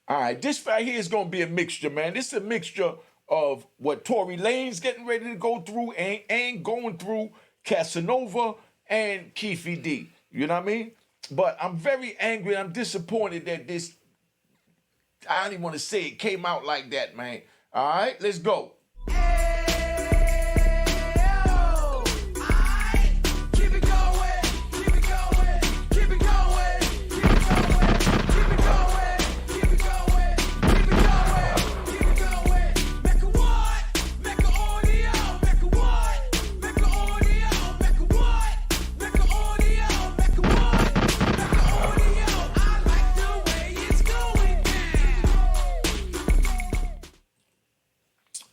All right, this right here is gonna be a mixture, man. This is a mixture of what Tory Lanez getting ready to go through and going through Casanova and Keefe D. You know what I mean? But I'm very angry. I'm disappointed that this. I don't even want to say it came out like that, man. All right, let's go.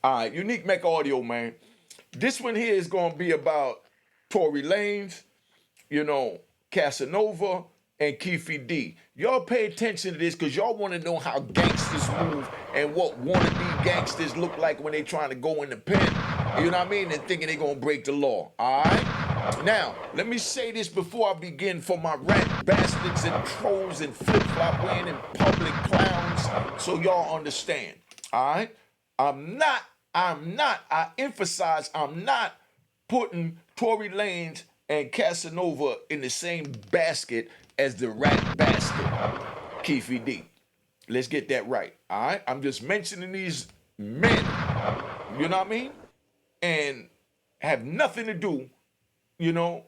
All right, unique Mecca audio, man. This one here is gonna be about Tory Lanez, Casanova, and Keefe D. Y'all pay attention to this because y'all want to know how gangsters move and what wannabe gangsters look like when they trying to go in the pen. You know what I mean? And thinking they gonna break the law. All right. Now, let me say this before I begin for my rat bastards and trolls and flip-flop wearing and public clowns, so y'all understand. All right. I emphasize, I'm not putting Tory Lanez and Casanova in the same basket as the rat bastard, Keefe D. Let's get that right, all right? I'm just mentioning these men, you know what I mean? And have nothing to do, you know,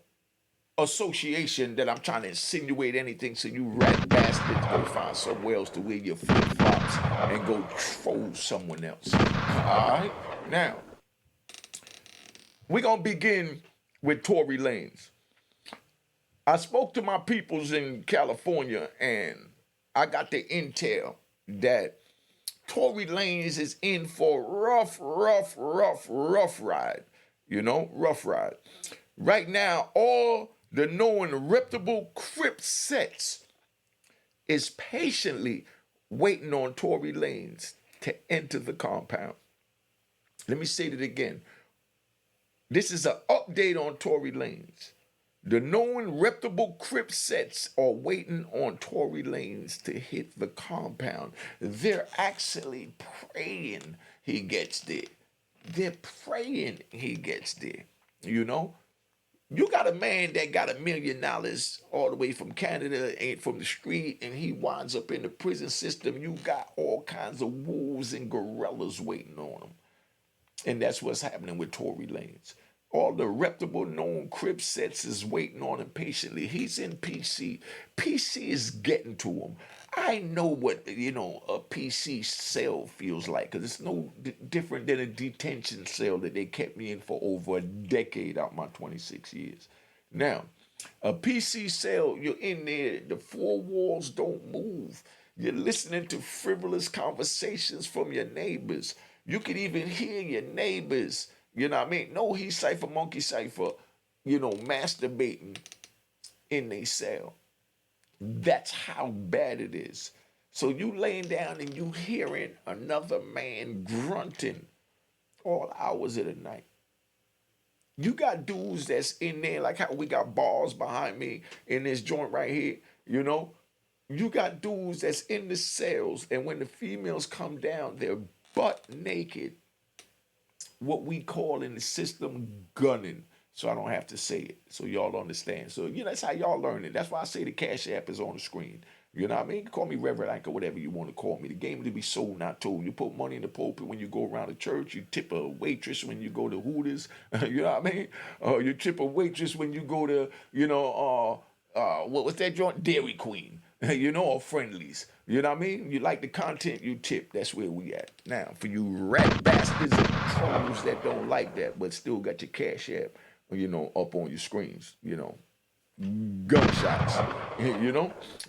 association that I'm trying to insinuate anything, so you rat bastards go find somewhere else to wear your flip-flops and go troll someone else. All right? Now, we're going to begin with Tory Lanez. I spoke to my peoples in California, and I got the intel that Tory Lanez is in for rough ride. Rough ride. Right now, all the known reputable Crip sets is patiently waiting on Tory Lanez to enter the compound. Let me say that again. This is an update on Tory Lanez. The known reputable Crip sets are waiting on Tory Lanez to hit the compound. They're actually praying he gets there. They're praying he gets there. You got a man that got $1 million all the way from Canada, ain't from the street, and he winds up in the prison system. You got all kinds of wolves and gorillas waiting on him. And that's what's happening with Tory Lanez. All the reputable known Crip sets is waiting on him patiently. He's in PC. PC is getting to him. I know what, a PC cell feels like, because it's no different than a detention cell that they kept me in for over a decade out my 26 years. Now, a PC cell, you're in there, the four walls don't move. You're listening to frivolous conversations from your neighbors. You could even hear your neighbors, you know what I mean? No, he cipher, monkey cipher, masturbating in their cell. That's how bad it is. So you laying down and you hearing another man grunting all hours of the night. You got dudes that's in there, like how we got bars behind me in this joint right here, You got dudes that's in the cells, and when the females come down, they're butt naked. What we call in the system gunning. So I don't have to say it, so y'all understand. So, that's how y'all learn it. That's why I say the Cash App is on the screen. You know what I mean? Call me Reverend Anchor, whatever you want to call me. The game to be sold, not told. You put money in the pulpit when you go around the church. You tip a waitress when you go to Hooters. You know what I mean? You tip a waitress when you go to, what was that joint? Dairy Queen. Or Friendlies. You know what I mean? You like the content, you tip. That's where we at. Now, for you rat bastards and trolls that don't like that, but still got your Cash App, up on your screens, gunshots,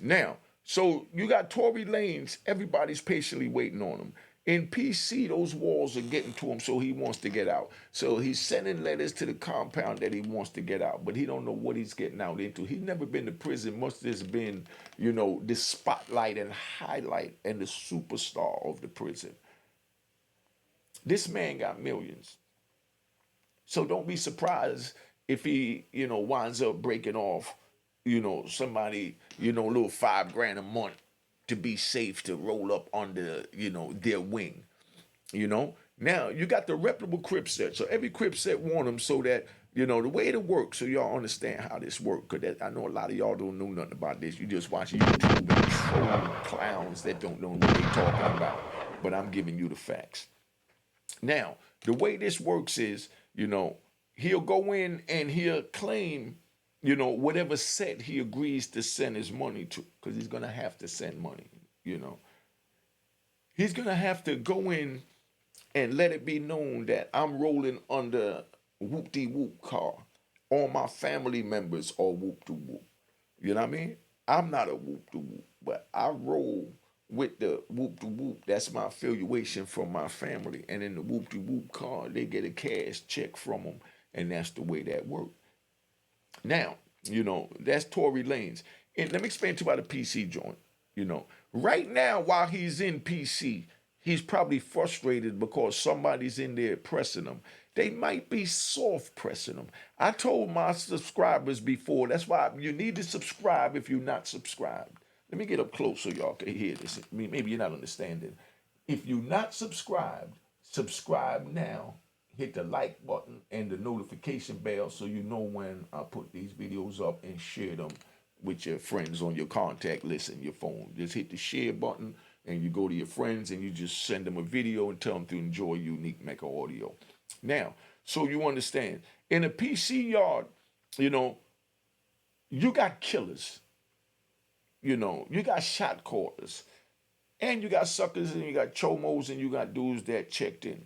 Now, so you got Tory Lanez, everybody's patiently waiting on him. In PC, those walls are getting to him, so he wants to get out. So he's sending letters to the compound that he wants to get out, but he don't know what he's getting out into. He's never been to prison, must have been, the spotlight and highlight and the superstar of the prison. This man got millions. So don't be surprised if he, winds up breaking off, somebody, a little $5,000 a month, to be safe to roll up under, their wing. Now you got the reputable crip set. So every crip set want them so that, the way it works, so y'all understand how this works. Because I know a lot of y'all don't know nothing about this. You just watch YouTube and troll clowns that don't know what they talking about. But I'm giving you the facts. Now, the way this works is, he'll go in and he'll claim, whatever set he agrees to send his money to, because he's gonna have to send money, He's gonna have to go in and let it be known that I'm rolling under whoop-de-whoop car. All my family members are whoop-de-whoop. You know what I mean? I'm not a whoop-de-whoop, but I roll with the whoop-de-whoop. That's my affiliation from my family. And in the whoop-de-whoop car, they get a cash check from them, and that's the way that works. Now, that's Tory Lanez. And let me explain to you about the PC joint. Right now, while he's in PC, he's probably frustrated because somebody's in there pressing him. They might be soft pressing him. I told my subscribers before, that's why you need to subscribe if you're not subscribed. Let me get up close so y'all can hear this. Maybe you're not understanding. If you're not subscribed, subscribe now. Hit the like button and the notification bell so you know when I put these videos up, and share them with your friends on your contact list in your phone. Just hit the share button and you go to your friends and you just send them a video and tell them to enjoy unique Mecca audio. Now, so you understand, in a PC yard, you got killers, you got shot callers, and you got suckers, and you got chomos, and you got dudes that checked in,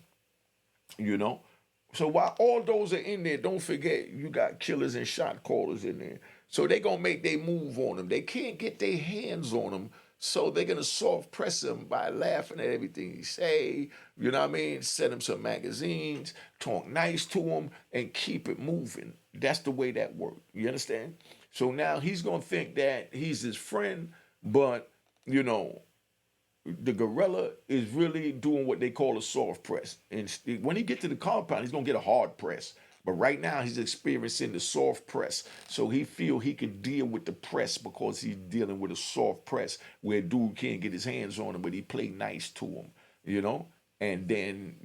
So while all those are in there, don't forget you got killers and shot callers in there. So they're going to make their move on them. They can't get their hands on them, so they're going to soft press him by laughing at everything he say, you know what I mean? Send him some magazines, talk nice to him, and keep it moving. That's the way that works. You understand? So now he's going to think that he's his friend, but, the gorilla is really doing what they call a soft press. And when he gets to the compound, he's going to get a hard press. But right now, he's experiencing the soft press. So he feel he can deal with the press because he's dealing with a soft press where dude can't get his hands on him, but he play nice to him, And then,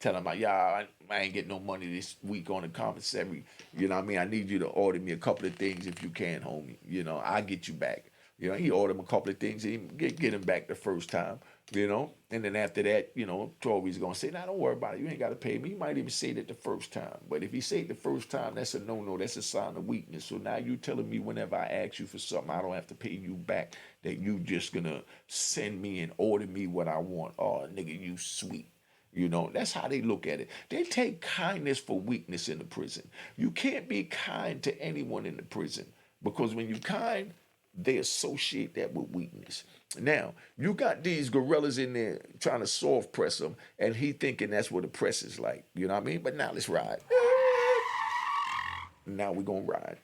tell him, like, yeah, I ain't getting no money this week on the commissary. You know what I mean? I need you to order me a couple of things if you can, homie. I'll get you back. He ordered him a couple of things. He get him back the first time, And then after that, Tory's going to say, nah, don't worry about it. You ain't got to pay me. He might even say that the first time. But if he say it the first time, that's a no-no. That's a sign of weakness. So now you telling me whenever I ask you for something, I don't have to pay you back, that you just going to send me and order me what I want. Oh, nigga, you sweet. That's how they look at it. They take kindness for weakness in the prison. You can't be kind to anyone in the prison, because when you're kind, they associate that with weakness. Now, you got these gorillas in there trying to soft press him, and he thinking that's what the press is like. You know what I mean? But now let's ride. Now we're going to ride.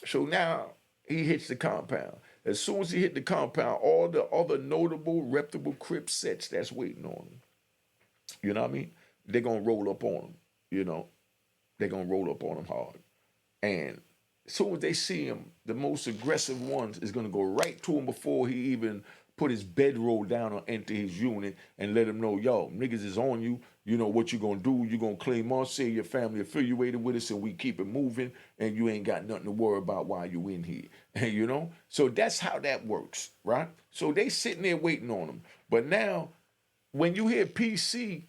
So now he hits the compound. As soon as he hit the compound, all the other notable, reputable crip sets that's waiting on him. You know what I mean? They're going to roll up on him. They're going to roll up on him hard. And as soon as they see him, the most aggressive ones is going to go right to him before he even put his bedroll down or enter his unit, and let him know, yo, niggas is on you. You know what you going to do. You going to claim us, say your family affiliated with us, and we keep it moving, and you ain't got nothing to worry about while you in here. And, so that's how that works, right? So they sitting there waiting on him. But now, when you hear PC,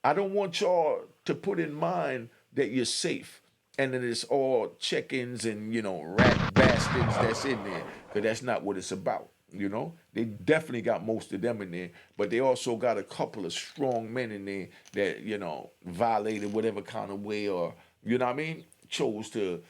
I don't want y'all to put in mind that you're safe and that it's all check-ins and, rat bastards that's in there, because that's not what it's about. They definitely got most of them in there, but they also got a couple of strong men in there that, violated whatever kind of way, or, chose to,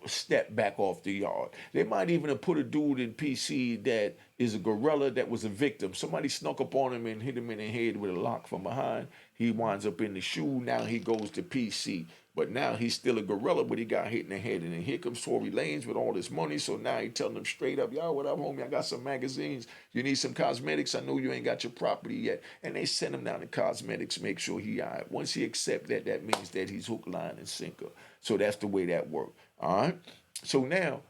step back off the yard. They might even have put a dude in PC that is a gorilla that was a victim. Somebody snuck up on him and hit him in the head with a lock from behind. He winds up in the shoe. Now he goes to PC. But now he's still a gorilla, but he got hit in the head. And then here comes Tory Lanez with all this money. So now he telling them straight up, yo, what up, homie? I got some magazines. You need some cosmetics? I know you ain't got your property yet. And they send him down to cosmetics, make sure he all right. Once he accept that, that means that he's hook, line, and sinker. So that's the way that works. All right? So now,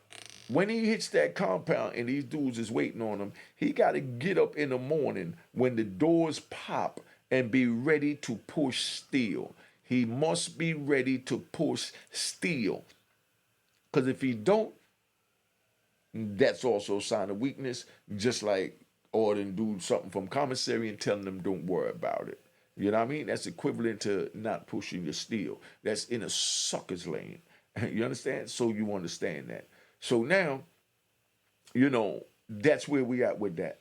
When he hits that compound and these dudes is waiting on him, he got to get up in the morning when the doors pop and be ready to push steel. He must be ready to push steel. Because if he don't, that's also a sign of weakness, just like ordering dudes something from commissary and telling them don't worry about it. You know what I mean? That's equivalent to not pushing your steel. That's in a sucker's lane. You understand? So you understand that. So now, that's where we at with that.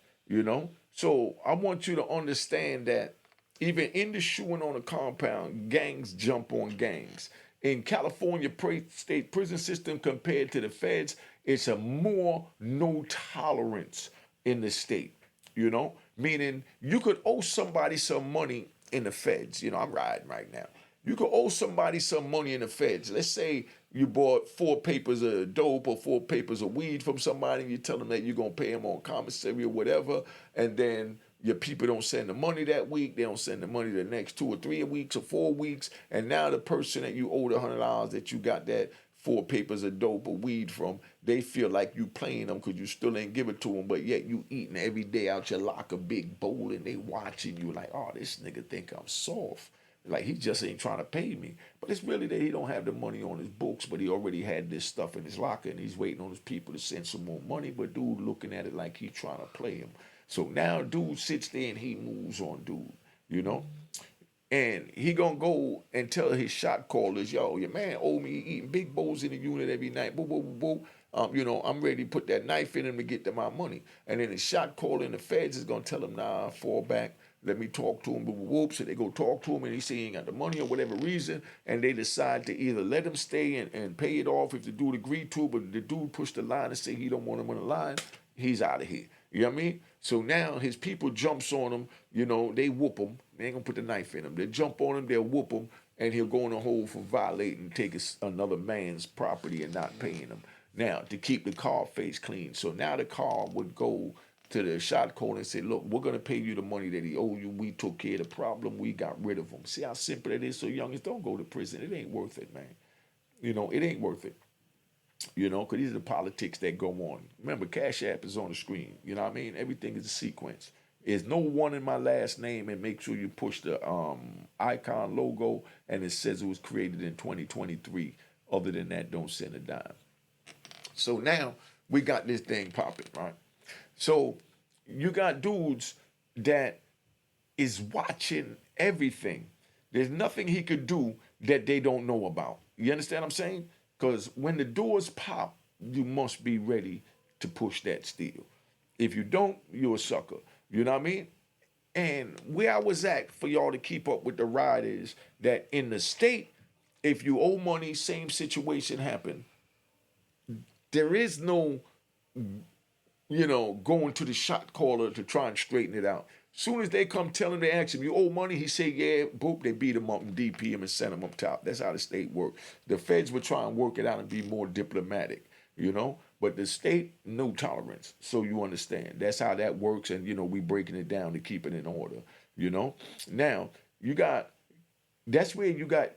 So I want you to understand that even in the shoeing on a compound, gangs jump on gangs. In California state prison system compared to the feds, it's a more no tolerance in the state, meaning you could owe somebody some money in the feds. I'm riding right now. You could owe somebody some money in the feds. Let's say you bought 4 papers of dope or 4 papers of weed from somebody and you tell them that you're going to pay them on commissary or whatever, and then your people don't send the money that week. They don't send the money the next 2 or 3 weeks or 4 weeks. And now the person that you owe the $100 that you got that 4 papers of dope or weed from, they feel like you playing them because you still ain't give it to them, but yet you eating every day out your locker big bowl and they watching you like, oh, this nigga think I'm soft. Like he just ain't trying to pay me. But it's really that he don't have the money on his books, but he already had this stuff in his locker and he's waiting on his people to send some more money, but dude looking at it like he trying to play him. So now dude sits there and he moves on dude, And he gonna go and tell his shot callers, yo, your man owe me eating big bowls in the unit every night. Boo, boo, boo, boo. I'm ready to put that knife in him to get to my money. And then the shot caller in the feds is gonna tell him, nah, fall back. Let me talk to him. Boo, boo, boo. So they go talk to him and he say he ain't got the money or whatever reason. And they decide to either let him stay and pay it off if the dude agreed to, but the dude pushed the line and say he don't want him on the line. He's out of here. You know what I mean? So now his people jumps on him, they whoop him. They ain't gonna put the knife in him. They jump on him, they'll whoop him, and he'll go in a hole for violating, taking another man's property and not paying him. Now, to keep the car face clean. So now the car would go to the shot caller and say, look, we're gonna pay you the money that he owed you. We took care of the problem. We got rid of him. See how simple it is? So youngins, don't go to prison. It ain't worth it, man. It ain't worth it. Because these are the politics that go on. Remember, Cash App is on the screen. You know what I mean? Everything is a sequence. There's no one in my last name, and make sure you push the icon logo, and it says it was created in 2023. Other than that, don't send a dime. So now we got this thing popping, right? So you got dudes that is watching everything. There's nothing he could do that they don't know about. You understand what I'm saying? Because when the doors pop, you must be ready to push that steel. If you don't, you're a sucker. You know what I mean? And where I was at for y'all to keep up with the ride is that in the state, if you owe money, same situation happen. There is no, going to the shot caller to try and straighten it out. Soon as they come tell him, they ask him, you owe money? He say, yeah, boop, they beat him up and DP him and send him up top. That's how the state works. The feds would try and work it out and be more diplomatic, But the state, no tolerance. So you understand. That's how that works. And, we breaking it down to keep it in order, Now, that's where you got,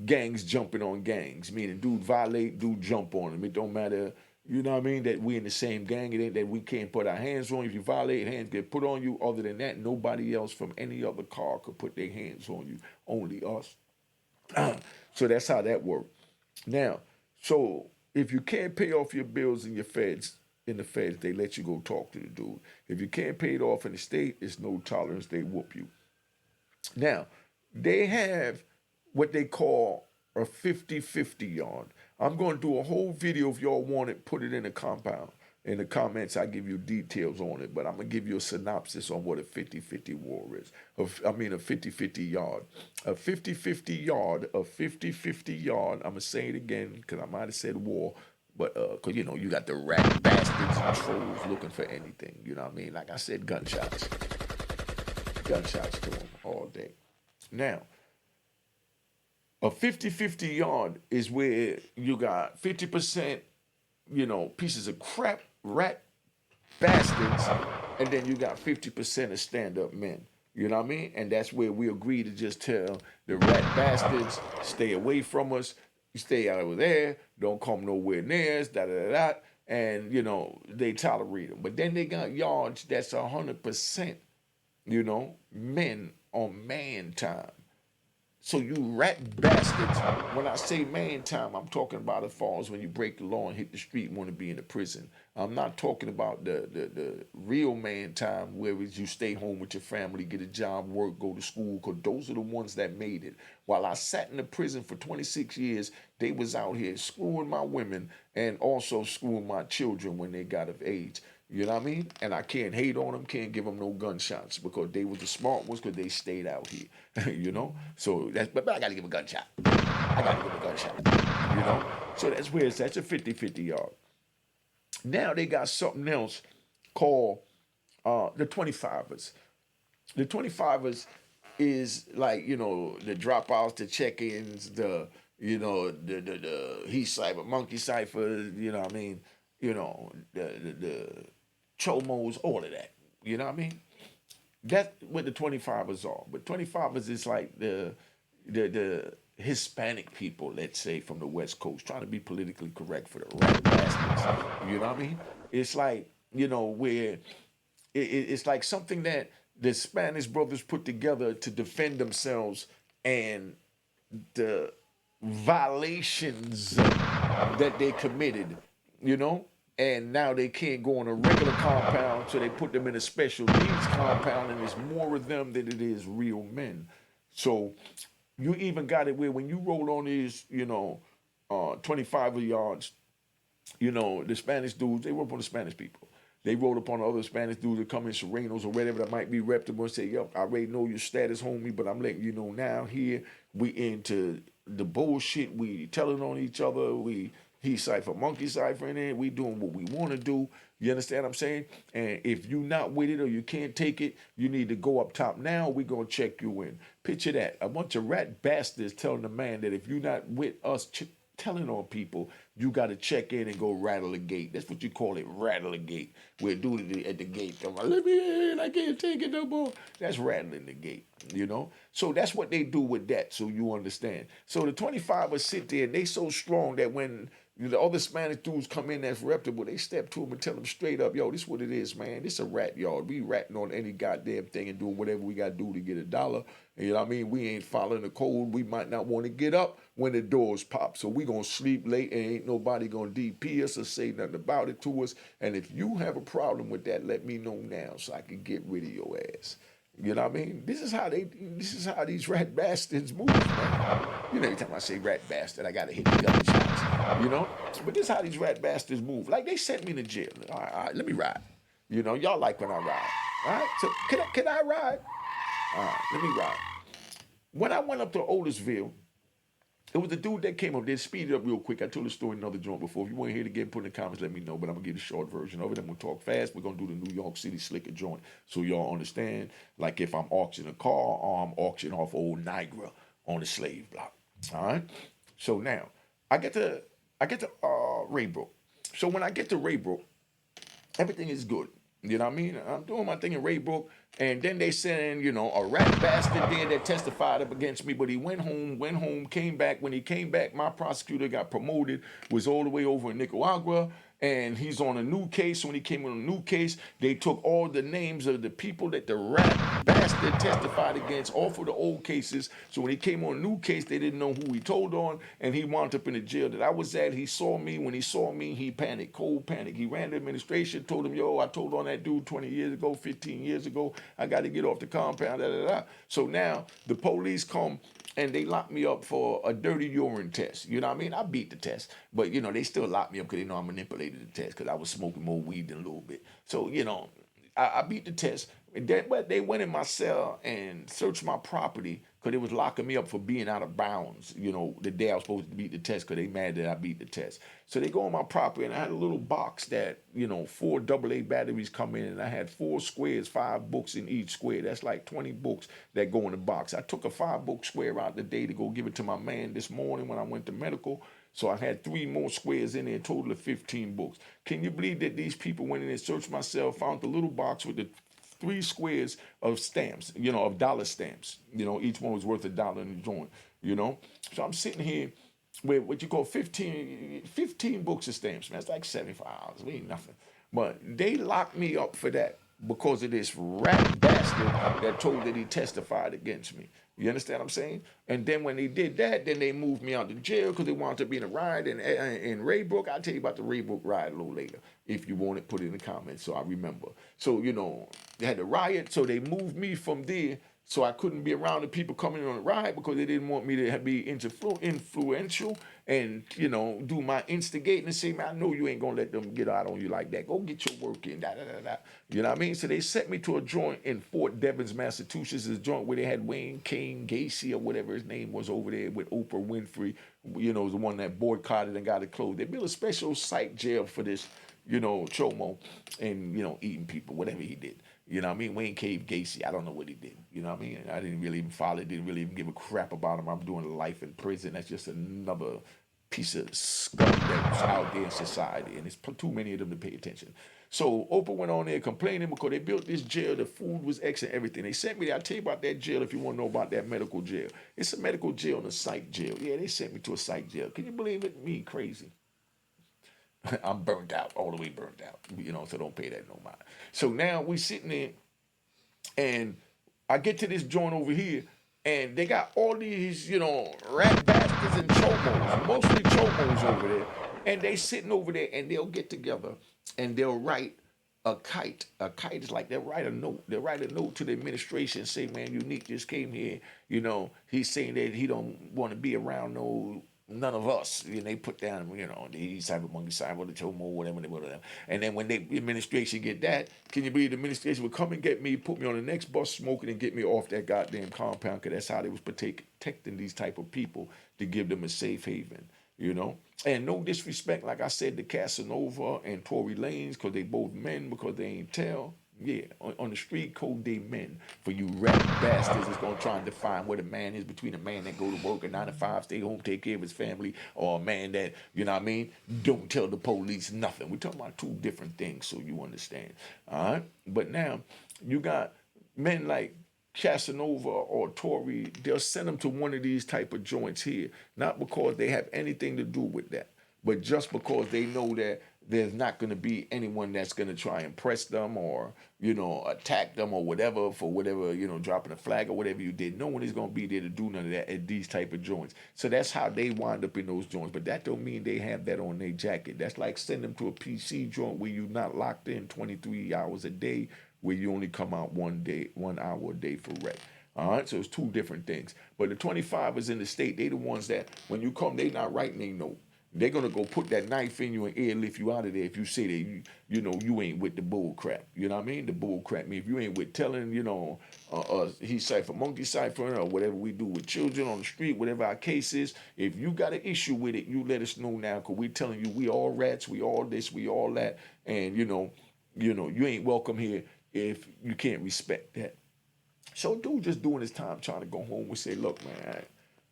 gangs jumping on gangs, meaning dude violate, dude jump on him. It don't matter. You know what I mean? That we in the same gang. It ain't that we can't put our hands on you. If you violate, hands get put on you. Other than that, nobody else from any other car could put their hands on you. Only us. So that's how that works. Now, so if you can't pay off your bills in the feds, they let you go talk to the dude. If you can't pay it off in the state, it's no tolerance. They whoop you. Now, they have what they call a 50-50 yard. I'm going to do a whole video if y'all want it, put it in the compound. In the comments, I give you details on it, but I'm going to give you a synopsis on what a 50-50 war is. A 50-50 yard. A 50-50 yard, a 50-50 yard. I'm going to say it again because I might have said war, but because, you got the rat bastards and trolls looking for anything. You know what I mean? Like I said, gunshots. Gunshots to them all day. Now, a 50-50 yard is where you got 50%, pieces of crap, rat bastards, and then you got 50% of stand-up men. You know what I mean? And that's where we agree to just tell the rat bastards, stay away from us. You stay out over there, don't come nowhere near us, da da da da. And, they tolerate them. But then they got yards that's 100%, men on man time. So you rat bastards, when I say man time, I'm talking about as far as when you break the law and hit the street and want to be in the prison. I'm not talking about the real man time where you stay home with your family, get a job, work, go to school, because those are the ones that made it. While I sat in the prison for 26 years, they was out here screwing my women and also screwing my children when they got of age. You know what I mean? And I can't hate on them, can't give them no gunshots because they was the smart ones because they stayed out here, So but I got to give a gunshot. I got to give a gunshot. So that's where it's at. It's a 50-50 yard. Now they got something else called the 25ers. The 25ers is like, the dropouts, the check-ins, the he cipher, monkey cipher, you know what I mean? The chomos, all of that. You know what I mean? That's what the 25ers are. But 25ers is like the Hispanic people, let's say, from the West Coast, trying to be politically correct for the rat bastards. You know what I mean? It's like, where it's like something that the Spanish brothers put together to defend themselves and the violations that they committed, and now they can't go on a regular compound, so they put them in a special needs compound, and there's more of them than it is real men. So you even got it where when you roll on these, 25 yards, the Spanish dudes, they work on the Spanish people. They rolled up on the other Spanish dudes that come in Serenos or whatever that might be reputable and say, yo, I already know your status, homie, but I'm letting you know now here, we into the bullshit, we telling on each other, he cipher, monkey cipher in it, we doing what we want to do. You understand what I'm saying? And if you not with it or you can't take it, you need to go up top now, we going to check you in. Picture that. A bunch of rat bastards telling the man that if you not with us, telling on people, you got to check in and go rattle the gate. That's what you call it, rattle the gate. We're doing it at the gate. I'm like, let me in, I can't take it no more. That's rattling the gate, So that's what they do with that, so you understand. So the 25ers sit there, and they so strong that when the other Spanish dudes come in that's reputable, they step to them and tell them straight up, yo, this is what it is, man. This a rat yard. We ratting on any goddamn thing and doing whatever we got to do to get $1. You know what I mean? We ain't following the code. We might not want to get up when the doors pop. So we going to sleep late and ain't nobody going to DP us or say nothing about it to us. And if you have a problem with that, let me know now so I can get rid of your ass. You know what I mean? This is how these rat bastards move, man. Every time I say rat bastard, I gotta hit the gunshots, But this is how these rat bastards move. Like they sent me to jail. All right, let me ride. Y'all like when I ride. All right, so can I ride? All right, let me ride. When I went up to Otisville, it was the dude that came up. They speed it up real quick. I told the story in another joint before. If you want to hear it again, put in the comments, let me know. But I'm going to give the short version of it. I'm going to talk fast. We're going to do the New York City slicker joint so y'all understand. Like if I'm auctioning a car or I'm auctioning off old Niagara on the slave block. All right? So now, I get to Raybrook. So when I get to Raybrook, everything is good. You know what I mean? I'm doing my thing in Raybrook, and then they send, a rat bastard there that testified up against me, but he went home, came back. When he came back, my prosecutor got promoted, was all the way over in Nicaragua, and he's on a new case. When he came on a new case, they took all the names of the people that the rat bastard testified against off of the old cases. So when he came on a new case, they didn't know who he told on, and he wound up in the jail that I was at. He saw me. When he saw me, he panicked, cold panic. He ran to administration, told him, yo, I told on that dude 20 years ago, 15 years ago. I got to get off the compound, da, da, da. So now the police come and they locked me up for a dirty urine test. You know what I mean? I beat the test. But, they still locked me up because they know I manipulated the test because I was smoking more weed than a little bit. So, I beat the test. But they went in my cell and searched my property because they was locking me up for being out of bounds, the day I was supposed to beat the test because they mad that I beat the test. So they go on my property, and I had a little box that, 4 AA batteries come in, and I had 4 squares, 5 books in each square. That's like 20 books that go in the box. I took a 5-book square out today to go give it to my man this morning when I went to medical. So I had 3 more squares in there, a total of 15 books. Can you believe that these people went in and searched my cell, found the little box with the 3 squares of stamps, of dollar stamps. Each one was worth $1 in the joint, So I'm sitting here with what you call 15 books of stamps, man. That's like $75. We ain't nothing. But they locked me up for that because of this rat bastard that told that he testified against me. You understand what I'm saying? And then when they did that, then they moved me out to jail because they wanted to be in a riot in Raybrook. I'll tell you about the Raybrook riot a little later. If you want it, put it in the comments so I remember. So, they had the riot, so they moved me from there so I couldn't be around the people coming on the ride because they didn't want me to be influential and, do my instigating and say, man, I know you ain't going to let them get out on you like that. Go get your work in, da, da, da, da. You know what I mean? So they sent me to a joint in Fort Devens, Massachusetts, a joint where they had Wayne King Gacy or whatever his name was over there with Oprah Winfrey, the one that boycotted and got it closed. They built a special psych jail for this, Chomo and, eating people, whatever he did. You know what I mean? Wayne Cave Gacy, I don't know what he did. You know what I mean? I didn't really even follow it, didn't really even give a crap about him. I'm doing life in prison. That's just another piece of scum that's out there in society. And there's too many of them to pay attention. So Oprah went on there complaining because they built this jail. The food was excellent, everything. They sent me there. I'll tell you about that jail if you want to know about that medical jail. It's a medical jail and a psych jail. Yeah, they sent me to a psych jail. Can you believe it? Me crazy. I'm burnt out, all the way burnt out, so don't pay that no mind. So now we sitting there, and I get to this joint over here, and they got all these, rat bastards and chomos, mostly chomos over there, and they sitting over there, and they'll get together, and they'll write a kite. A kite is like they'll write a note. They'll write a note to the administration, say, man, Unique just came here, he's saying that he don't want to be around none of us. And they put down, the East Side, Monkey Side, or the Chomo, whatever. And then when the administration get that, can you believe the administration would come and get me, put me on the next bus smoking and get me off that goddamn compound, because that's how they was protecting these type of people to give them a safe haven, And no disrespect, like I said, to Casanova and Tory Lanez, because they both men, because they ain't tell. Yeah, on the street code, they men. For you rat bastards that's going to try and define what a man is between a man that go to work at 9 to 5, stay home, take care of his family, or a man that, don't tell the police nothing. We're talking about two different things, so you understand. All right? But now, you got men like Casanova or Tory, they'll send them to one of these type of joints here, not because they have anything to do with that, but just because they know that there's not going to be anyone that's going to try and press them or, attack them or whatever for whatever, dropping a flag or whatever you did. No one is going to be there to do none of that at these type of joints. So that's how they wind up in those joints. But that don't mean they have that on their jacket. That's like sending them to a PC joint where you're not locked in 23 hours a day, where you only come out 1 hour a day for rec. All right, so it's two different things. But the 25ers in the state, they the ones that when you come, they not writing they note. They're going to go put that knife in you and airlift you out of there if you say that, you ain't with the bull crap. You know what I mean? The bull crap. I mean, if you ain't with telling, he cipher, monkey cipher, or whatever we do with children on the street, whatever our case is, if you got an issue with it, you let us know now, because we're telling you we all rats, we all this, we all that, and, you ain't welcome here if you can't respect that. So dude just doing his time trying to go home. We say, look, man,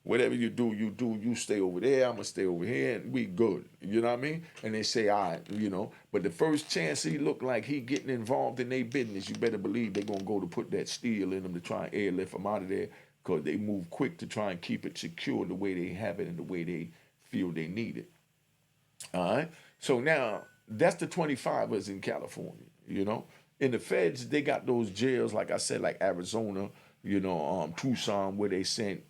whatever you do, you stay over there, I'm going to stay over here, and we good. You know what I mean? And they say, all right, But the first chance he look like he getting involved in their business, you better believe they're going to go to put that steel in them to try and airlift them out of there, because they move quick to try and keep it secure the way they have it and the way they feel they need it. All right? So now, that's the 25ers in California, In the feds, they got those jails, like I said, like Arizona, Tucson, where they sent,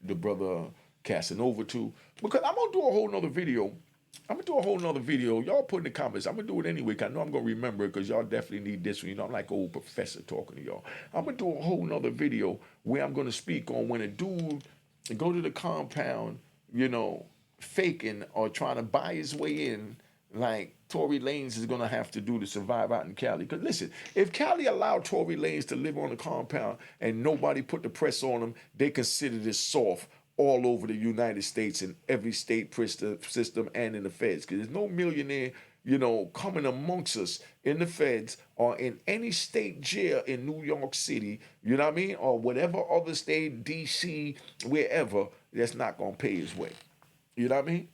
the brother Casanova to. Because I'm going to do a whole nother video. Y'all put in the comments. I'm going to do it anyway, because I know I'm going to remember it, because y'all definitely need this one. I'm like an old professor talking to y'all. I'm going to do a whole nother video where I'm going to speak on when a dude go to the compound, faking or trying to buy his way in, like Tory Lanez is going to have to do to survive out in Cali. Because listen, if Cali allowed Tory Lanez to live on the compound and nobody put the press on him, they consider this soft all over the United States, in every state prison system and in the feds. Because there's no millionaire, coming amongst us in the feds or in any state jail in New York City, you know what I mean? Or whatever other state, D.C., wherever, that's not going to pay his way. You know what I mean?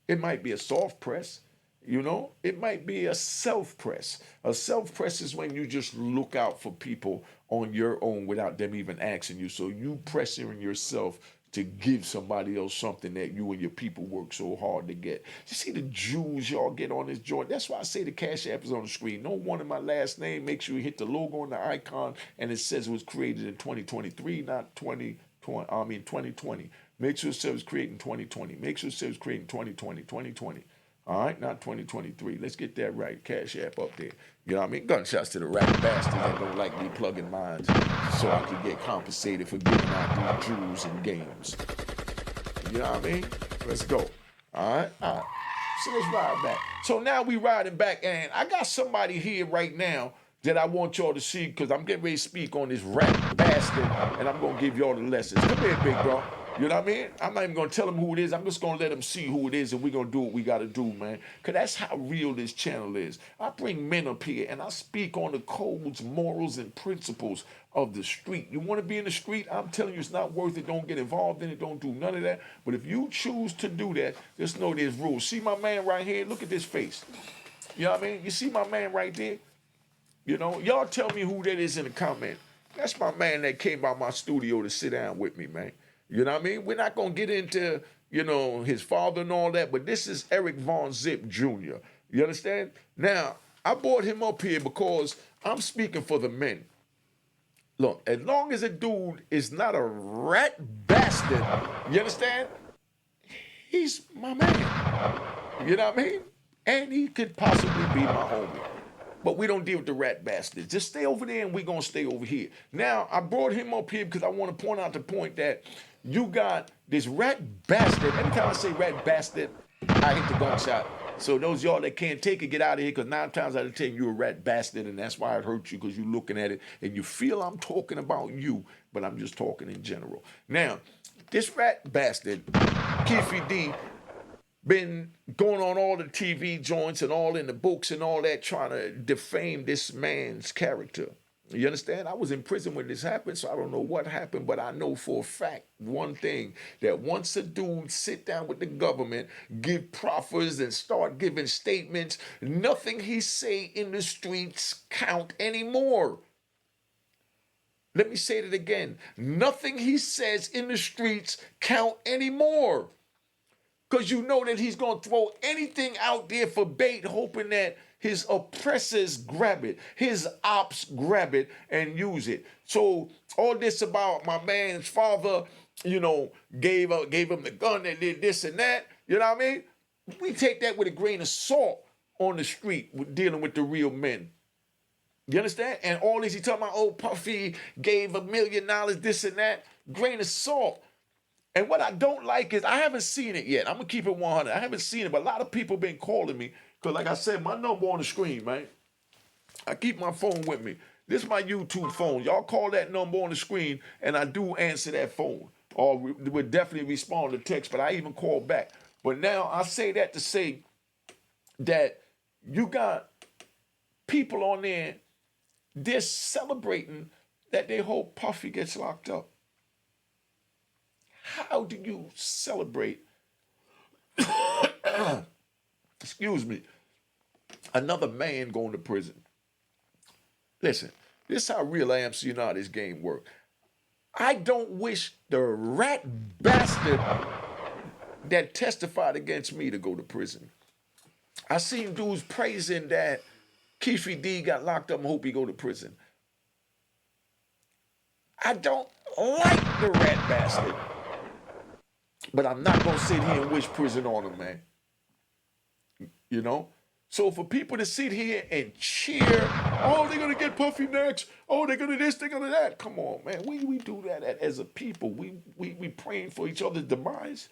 It might be a soft press, It might be a self-press. A self-press is when you just look out for people on your own without them even asking you. So you pressuring yourself to give somebody else something that you and your people work so hard to get. You see the Jews y'all get on this joint. That's why I say the Cash App is on the screen. No one in my last name. Make sure you hit the logo on the icon, and it says it was created in 2023, not 2020. Make sure it says it was created in 2020. Make sure it says it was created in 2020. All right, not 2023. Let's get that right. Cash App up there. You know what I mean? Gunshots to the rat bastards that don't like me plugging mines so I can get compensated for giving out these jewels and games. You know what I mean? Let's go. All right. So let's ride back. So now we riding back, and I got somebody here right now that I want y'all to see because I'm getting ready to speak on this rat bastard, and I'm going to give y'all the lessons. Come here, big bro. You know what I mean? I'm not even going to tell them who it is. I'm just going to let them see who it is, and we're going to do what we got to do, man. Because that's how real this channel is. I bring men up here, and I speak on the codes, morals, and principles of the street. You want to be in the street? I'm telling you, it's not worth it. Don't get involved in it. Don't do none of that. But if you choose to do that, just know there's rules. See my man right here? Look at this face. You know what I mean? You see my man right there? You know, y'all tell me who that is in the comment. That's my man that came by my studio to sit down with me, man. You know what I mean? We're not going to get into, you know, his father and all that, but this is Eric Von Zip Jr. You understand? Now, I brought him up here because I'm speaking for the men. Look, as long as a dude is not a rat bastard, you understand? He's my man. You know what I mean? And he could possibly be my homie. But we don't deal with the rat bastards. Just stay over there and we're going to stay over here. Now, I brought him up here because I want to point out the point that you got this rat bastard. Anytime I say rat bastard, I hit the gunshot. So those y'all that can't take it, get out of here because 9 times out of 10, you're a rat bastard, and that's why it hurts you because you're looking at it and you feel I'm talking about you, but I'm just talking in general. Now, this rat bastard, Keefe D, been going on all the TV joints and all in the books and all that, trying to defame this man's character. You understand? I was in prison when this happened, so I don't know what happened, but I know for a fact one thing, that once a dude sit down with the government, give proffers and start giving statements, nothing he say in the streets count anymore. Let me say that again. Nothing he says in the streets count anymore. Because you know that he's going to throw anything out there for bait, hoping that his oppressors grab it, his ops grab it and use it. So all this about my man's father, you know, gave him the gun and did this and that, you know what I mean? We take that with a grain of salt on the street with dealing with the real men. You understand? And all this, he talking about, oh, Puffy gave $1 million, this and that, grain of salt. And what I don't like is I haven't seen it yet. I'm going to keep it 100. I haven't seen it, but a lot of people been calling me because, like I said, my number on the screen, man. I keep my phone with me. This is my YouTube phone. Y'all call that number on the screen, and I do answer that phone. Or would definitely respond to text, but I even call back. But now I say that to say that you got people on there, they're celebrating that they hope Puffy gets locked up. How do you celebrate, excuse me, another man going to prison? Listen, this is how real I am, so you know how this game works. I don't wish the rat bastard that testified against me to go to prison. I seen dudes praising that Keefe D got locked up and hope he go to prison. I don't like the rat bastard. But I'm not going to sit here and wish prison on him, man. You know? So for people to sit here and cheer, oh, they're going to get Puffy next. Oh, they're going to this, they're going to that. Come on, man. We do that as a people. We praying for each other's demise.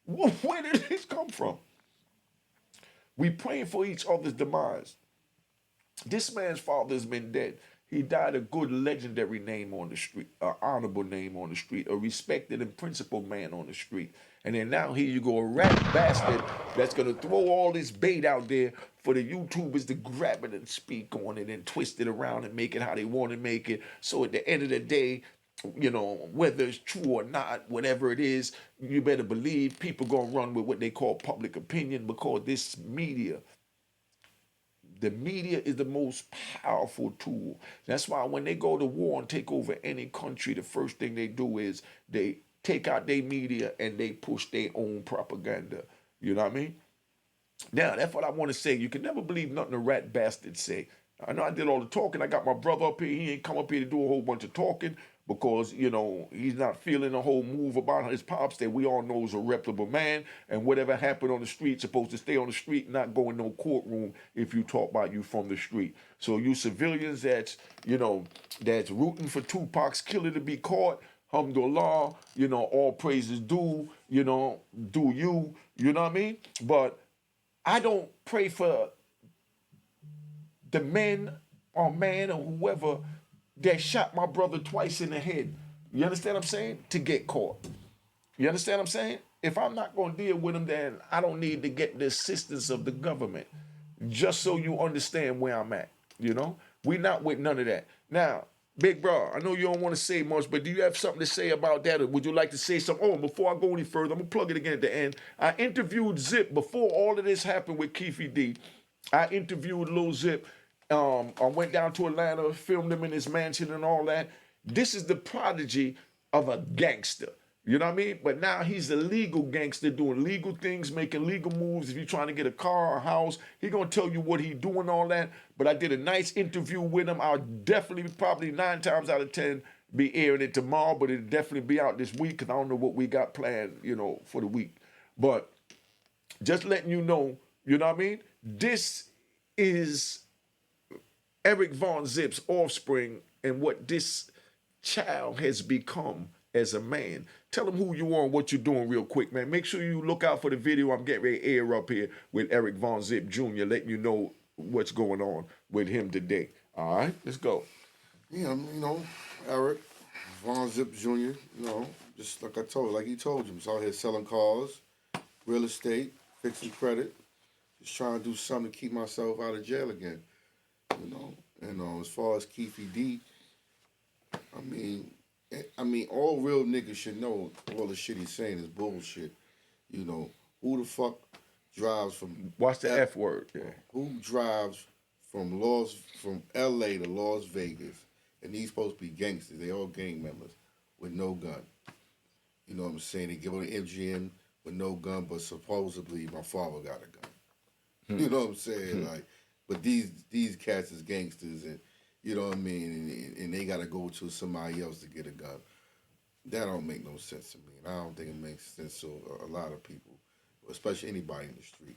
Where did this come from? We praying for each other's demise. This man's father has been dead. He died a good, legendary name on the street, an honorable name on the street, a respected and principled man on the street. And then now here you go, a rat bastard that's going to throw all this bait out there for the YouTubers to grab it and speak on it and twist it around and make it how they want to make it. So at the end of the day, you know, whether it's true or not, whatever it is, you better believe people going to run with what they call public opinion because this media, The media is the most powerful tool. That's why when they go to war and take over any country, the first thing they do is they take out their media and they push their own propaganda. You know what I mean? Now, that's what I want to say. You can never believe nothing a rat bastard say. I know I did all the talking. I got my brother up here. He ain't come up here to do a whole bunch of talking because, you know, he's not feeling the whole move about his pops that we all know is a reputable man. And whatever happened on the street, supposed to stay on the street, not go in no courtroom if you talk about you from the street. So you civilians that's, you know, that's rooting for Tupac's killer to be caught, alhamdulillah, you know, all praises due, you know, do you know what I mean? But I don't pray for the men or man or whoever that shot my brother twice in the head. You understand what I'm saying? To get caught. You understand what I'm saying? If I'm not going to deal with him, then I don't need to get the assistance of the government. Just so you understand where I'm at. You know? We not with none of that. Now, big bro, I know you don't want to say much, but do you have something to say about that? Or would you like to say something? Oh, before I go any further, I'm going to plug it again at the end. I interviewed Zip before all of this happened with Keefe D. I interviewed Lil Zip. I went down to Atlanta, filmed him in his mansion and all that. This is the prodigy of a gangster. You know what I mean? But now he's a legal gangster doing legal things, making legal moves. If you're trying to get a car or a house, he's going to tell you what he's doing, all that. But I did a nice interview with him. I'll definitely, probably 9 times out of 10, be airing it tomorrow, but it'll definitely be out this week because I don't know what we got planned, you know, for the week. But just letting you know what I mean? This is Eric Von Zip's offspring and what this child has become as a man. Tell them who you are and what you're doing real quick, man. Make sure you look out for the video I'm getting ready to air up here with Eric Von Zip Jr., letting you know what's going on with him today. All right, let's go. Yeah, you know, Eric Von Zip Jr., you know, just like he told you, he's out here selling cars, real estate, fixing credit, just trying to do something to keep myself out of jail again. You know, and as far as Keefe D, I mean, all real niggas should know all the shit he's saying is bullshit. You know, who the fuck drives from... Watch the F word. Yeah. Who drives from L.A. to Las Vegas, and he's supposed to be gangsters, they all gang members, with no gun. You know what I'm saying? They give on the MGM with no gun, but supposedly my father got a gun. You know what I'm saying? Like... But these cats is gangsters, and you know what I mean, and they gotta go to somebody else to get a gun. That don't make no sense to me. And I don't think it makes sense to a lot of people, especially anybody in the street.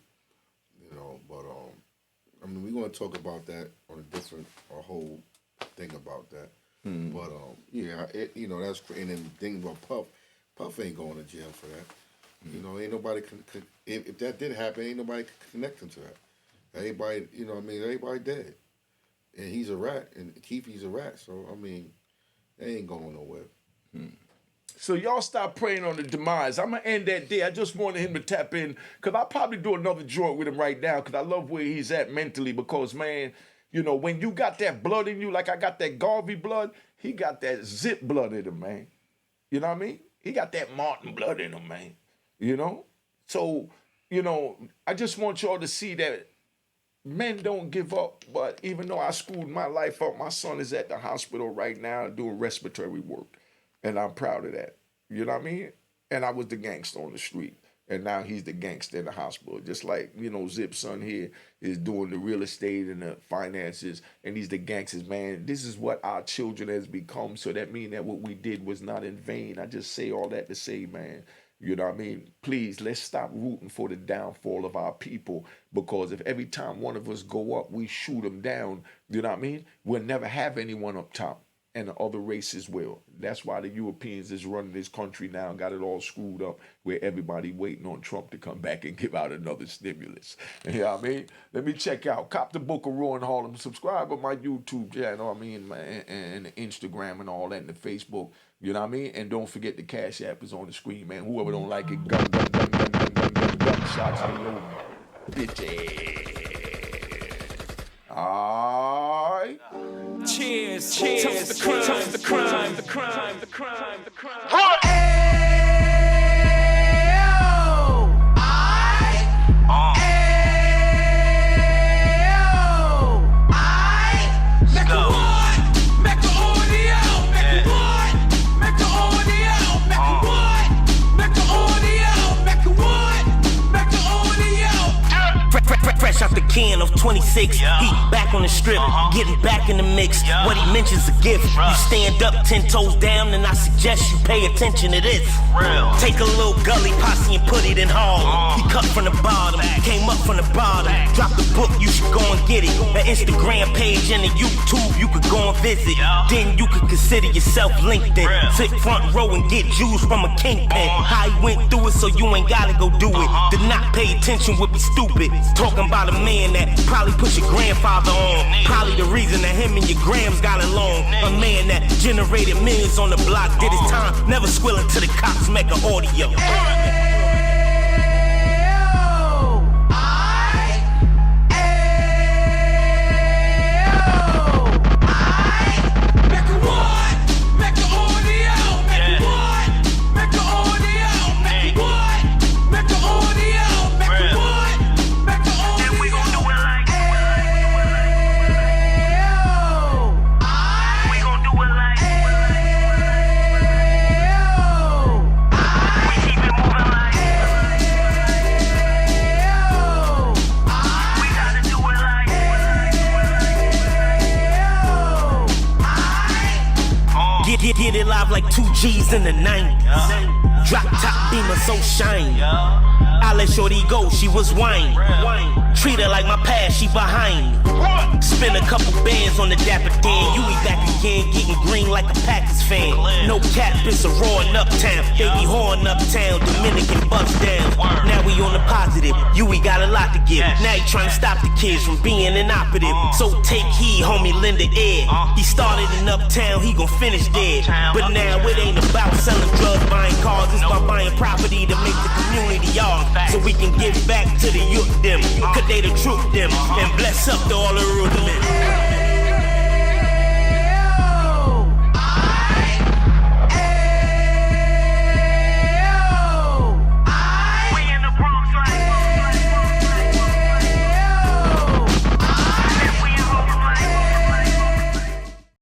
You know, but I mean, we're gonna talk about that on a whole thing about that. But yeah, you know, that's and then the thing about Puff ain't going to jail for that. You know, ain't nobody if that did happen, ain't nobody can connect him to that. Everybody, you know what I mean, everybody dead. And he's a rat, and Keefe's a rat, so, I mean, they ain't going nowhere. So y'all stop praying on the demise. I'm going to end that day. I just wanted him to tap in, because I'll probably do another joint with him right now, because I love where he's at mentally, because, man, you know, when you got that blood in you, like I got that Garvey blood, he got that Zip blood in him, man. You know what I mean? He got that Martin blood in him, man. You know? So, you know, I just want y'all to see that men don't give up, but even though I screwed my life up, my son is at the hospital right now doing respiratory work, and I'm proud of that. You know what I mean? And I was the gangster on the street, and now he's the gangster in the hospital. Just like, you know, Zip's son here is doing the real estate and the finances, and he's the gangsters, man. This is what our children has become, so that means that what we did was not in vain. I just say all that to say, man, you know what I mean? Please, let's stop rooting for the downfall of our people, because if every time one of us go up, we shoot them down, you know what I mean? We'll never have anyone up top, and the other races will. That's why the Europeans is running this country now, got it all screwed up, where everybody waiting on Trump to come back and give out another stimulus. You know what I mean? Let me check out. Cop the Book of Roy and Harlem. Subscribe to my YouTube channel, I mean, and the Instagram and all that, and the Facebook. You know what I mean? And don't forget the Cash App is on the screen, man. Whoever don't like it, gun shots to your bitch. All right. Cheers. Toast the crime. Toast the crime. The crime. The crime. The crime. can of 26. He back on the strip, getting back in the mix. What he mentions a gift. You stand up 10 toes down, and I suggest you pay attention to this. Take a little gully posse and put it in Harlem. He cut from the bottom, came up from the bottom. Drop the book, you should go and get it. The Instagram page and the YouTube, you could go and visit. Then you could consider yourself LinkedIn. Sit front row and get Jews from a kingpin. How he went through it, so you ain't gotta go do it. To not pay attention would be stupid. Talking about a man that probably put your grandfather on. Probably the reason that him and your grams got along. A man that generated millions on the block, did his time, never squilling to the cops, Mecca audio. Get it live like 2 G's in the 90s. Drop top beamer so shiny. I let shorty go, she was wine. Treat her like my past, she behind me. Spend a couple bands on the Dapper Dan. You be back again, getting green like a Packers fan. No cap, it's a roaring uptown. They be whoring uptown, Dominican bust down. Now we on the positive, we got a lot to give. Now he trying to stop the kids from being inoperative. So take heed, homie, lend an ear. He started in uptown, he gon' finish there. But now it ain't about selling drugs, buying cars. It's about buying property to make the community ours. So we can give back to the youth them. Cause they the truth them. And bless up to all the root men.